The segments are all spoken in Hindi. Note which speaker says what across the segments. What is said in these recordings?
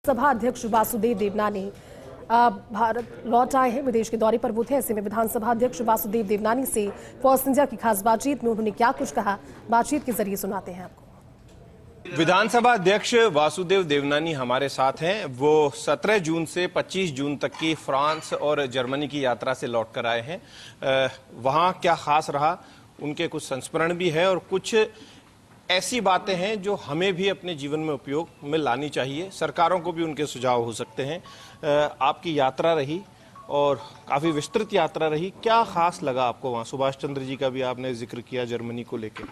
Speaker 1: सभा अध्यक्ष वासुदेव देवनानी भारत लौट आए हैं। विदेश के दौरे पर वो थे। ऐसे में विधानसभा अध्यक्ष वासुदेव देवनानी से फॉर्स इंडिया की खास बातचीत में उन्होंने क्या कुछ कहा, बातचीत के जरिए सुनाते हैं आपको।
Speaker 2: विधानसभा अध्यक्ष वासुदेव देवनानी हमारे साथ हैं। वो 17 जून से 25 जून तक की फ्रांस और जर्मनी की यात्रा से लौट कर आए हैं। वहां क्या खास रहा, उनके कुछ संस्मरण भी है और कुछ ऐसी बातें हैं जो हमें भी अपने जीवन में उपयोग में लानी चाहिए। सरकारों को भी उनके सुझाव हो सकते हैं। आपकी यात्रा रही और काफी विस्तृत यात्रा रही, क्या खास लगा आपको वहां? सुभाष चंद्र जी का भी आपने जिक्र किया जर्मनी को लेकर।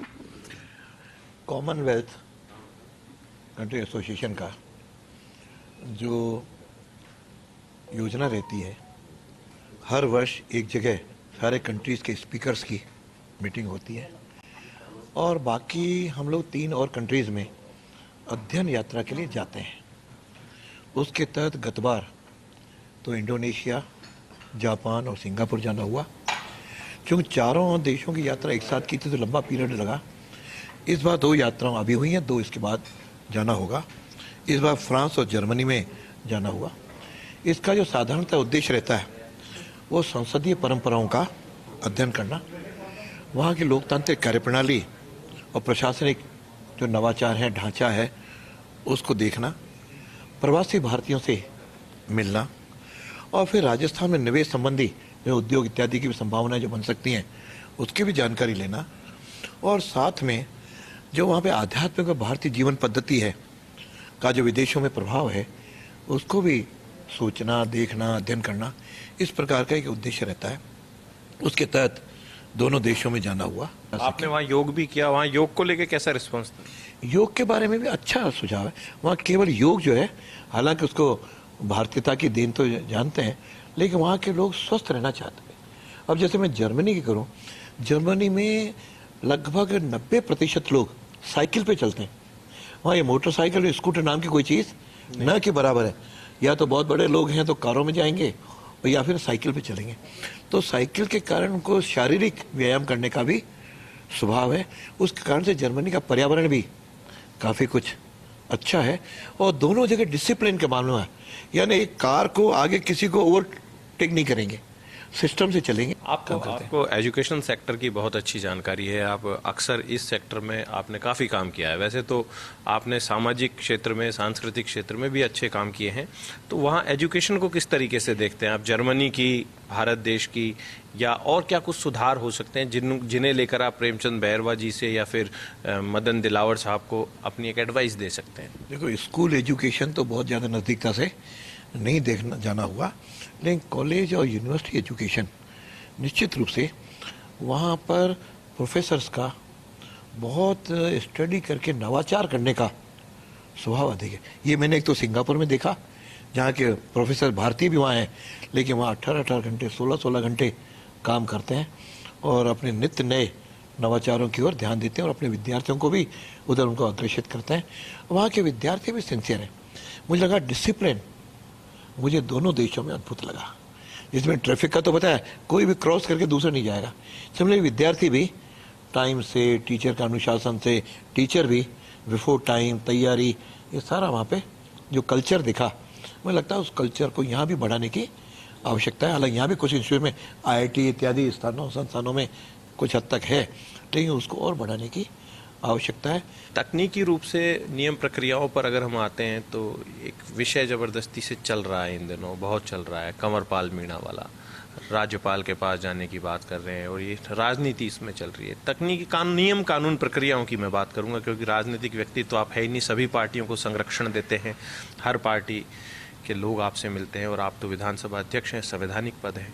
Speaker 3: कॉमनवेल्थ कंट्री एसोसिएशन का जो योजना रहती है, हर वर्ष एक जगह सारे कंट्रीज के स्पीकर्स की मीटिंग होती है और बाकी हम लोग 3 और कंट्रीज में अध्ययन यात्रा के लिए जाते हैं। उसके तहत गत बार तो इंडोनेशिया, जापान और सिंगापुर जाना हुआ। क्योंकि चारों देशों की यात्रा एक साथ की थी तो लंबा पीरियड लगा। इस बार 2 यात्राएं अभी हुई हैं, 2 इसके बाद जाना होगा। इस बार फ्रांस और जर्मनी में जाना हुआ। इसका जो साधारणतः उद्देश्य रहता है वो संसदीय परंपराओं का अध्ययन करना, वहाँ की लोकतांत्रिक कार्यप्रणाली और प्रशासनिक जो नवाचार है, ढांचा है, उसको देखना, प्रवासी भारतीयों से मिलना और फिर राजस्थान में निवेश संबंधी जो उद्योग इत्यादि की भी संभावनाएं जो बन सकती हैं उसकी भी जानकारी लेना और साथ में जो वहाँ पे आध्यात्मिक और भारतीय जीवन पद्धति है का जो विदेशों में प्रभाव है उसको भी सोचना, देखना, अध्ययन करना, इस प्रकार का एक उद्देश्य रहता है। उसके तहत दोनों देशों में जाना हुआ।
Speaker 2: आपने वहाँ योग भी किया, वहाँ योग को लेकर कैसा रिस्पॉन्स था?
Speaker 3: योग के बारे में भी अच्छा सुझाव है। वहाँ केवल योग जो है, हालांकि उसको भारतीयता की देन तो जानते हैं, लेकिन वहाँ के लोग स्वस्थ रहना चाहते हैं। अब जैसे मैं जर्मनी की करूँ, जर्मनी में लगभग 90% लोग साइकिल पे चलते हैं। वहाँ ये मोटरसाइकिल और स्कूटर नाम की कोई चीज़ न के बराबर है। या तो बहुत बड़े लोग हैं तो कारों में जाएंगे और या फिर साइकिल पे चलेंगे। तो साइकिल के कारण उनको शारीरिक व्यायाम करने का भी स्वभाव है। उसके कारण से जर्मनी का पर्यावरण भी काफ़ी कुछ अच्छा है और दोनों जगह डिसिप्लिन के मामले में, यानी एक कार को आगे किसी को ओवरटेक नहीं करेंगे, सिस्टम से चलेंगे।
Speaker 2: आपको एजुकेशन सेक्टर की बहुत अच्छी जानकारी है। आप अक्सर इस सेक्टर में आपने काफ़ी काम किया है। वैसे तो आपने सामाजिक क्षेत्र में, सांस्कृतिक क्षेत्र में भी अच्छे काम किए हैं। तो वहाँ एजुकेशन को किस तरीके से देखते हैं आप? जर्मनी की, भारत देश की, या और क्या कुछ सुधार हो सकते हैं जिन्हें लेकर आप प्रेमचंद बैरवा जी से या फिर मदन दिलावर साहब को अपनी एक एडवाइस दे सकते हैं?
Speaker 3: देखो, स्कूल एजुकेशन तो बहुत ज़्यादा नज़दीकता से नहीं देखना जाना हुआ, लेकिन कॉलेज और यूनिवर्सिटी एजुकेशन निश्चित रूप से वहाँ पर प्रोफेसर्स का बहुत स्टडी करके नवाचार करने का स्वभाव अधिक है। ये मैंने एक तो सिंगापुर में देखा, जहाँ के प्रोफेसर भारतीय भी वहाँ हैं, लेकिन वहाँ 18-18 घंटे, 16-16 घंटे काम करते हैं और अपने नित्य नए नवाचारों की ओर ध्यान देते हैं और अपने विद्यार्थियों को भी उधर उनको अग्रेषित करते हैं। वहाँ के विद्यार्थी भी सिंसियर हैं। मुझे लगा डिसिप्लिन मुझे दोनों देशों में अद्भुत लगा। जिसमें ट्रैफिक का तो पता है, कोई भी क्रॉस करके दूसरा नहीं जाएगा। सिमिलरली विद्यार्थी भी टाइम से, टीचर का अनुशासन से, टीचर भी बिफोर टाइम तैयारी, ये सारा वहाँ पे जो कल्चर दिखा, मुझे लगता है उस कल्चर को यहाँ भी बढ़ाने की आवश्यकता है। हालांकि यहाँ भी कुछ इंस्टीट्यूट में IIT इत्यादि संस्थानों में कुछ हद तक है, लेकिन उसको और बढ़ाने की आवश्यकता है।
Speaker 2: तकनीकी रूप से नियम प्रक्रियाओं पर अगर हम आते हैं तो एक विषय जबरदस्ती से चल रहा है, इन दिनों बहुत चल रहा है, कंवरपाल मीणा वाला। राज्यपाल के पास जाने की बात कर रहे हैं और ये राजनीति इसमें चल रही है। तकनीकी नियम कानून प्रक्रियाओं की मैं बात करूंगा, क्योंकि राजनीतिक व्यक्ति तो आप है ही नहीं। सभी पार्टियों को संरक्षण देते हैं, हर पार्टी के लोग आपसे मिलते हैं और आप तो विधानसभा अध्यक्ष हैं, संवैधानिक पद है।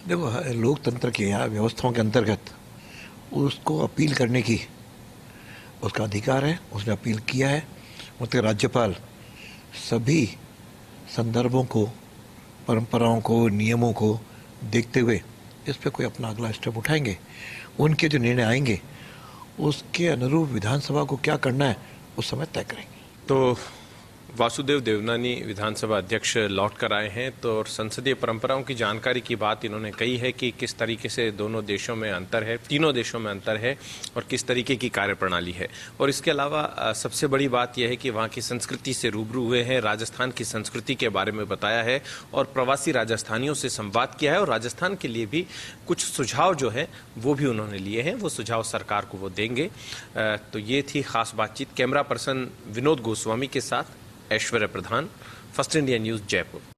Speaker 3: देखो, लोकतंत्र की यहाँ व्यवस्थाओं के अंतर्गत उसको अपील करने की उसका अधिकार है। उसने अपील किया है। मतलब राज्यपाल सभी संदर्भों को, परंपराओं को, नियमों को देखते हुए इस पर कोई अपना अगला स्टेप उठाएंगे। उनके जो निर्णय आएंगे उसके अनुरूप विधानसभा को क्या करना है उस समय तय करेंगे।
Speaker 2: तो वासुदेव देवनानी विधानसभा अध्यक्ष लौट कर आए हैं, तो और संसदीय परंपराओं की जानकारी की बात इन्होंने कही है कि किस तरीके से दोनों देशों में अंतर है, तीनों देशों में अंतर है और किस तरीके की कार्यप्रणाली है। और इसके अलावा सबसे बड़ी बात यह है कि वहाँ की संस्कृति से रूबरू हुए हैं, राजस्थान की संस्कृति के बारे में बताया है और प्रवासी राजस्थानियों से संवाद किया है और राजस्थान के लिए भी कुछ सुझाव जो है वो भी उन्होंने लिए हैं, वो सुझाव सरकार को वो देंगे। तो ये थी खास बातचीत। कैमरा पर्सन विनोद गोस्वामी के साथ ऐश्वर्य प्रधान, फर्स्ट इंडिया न्यूज, जयपुर।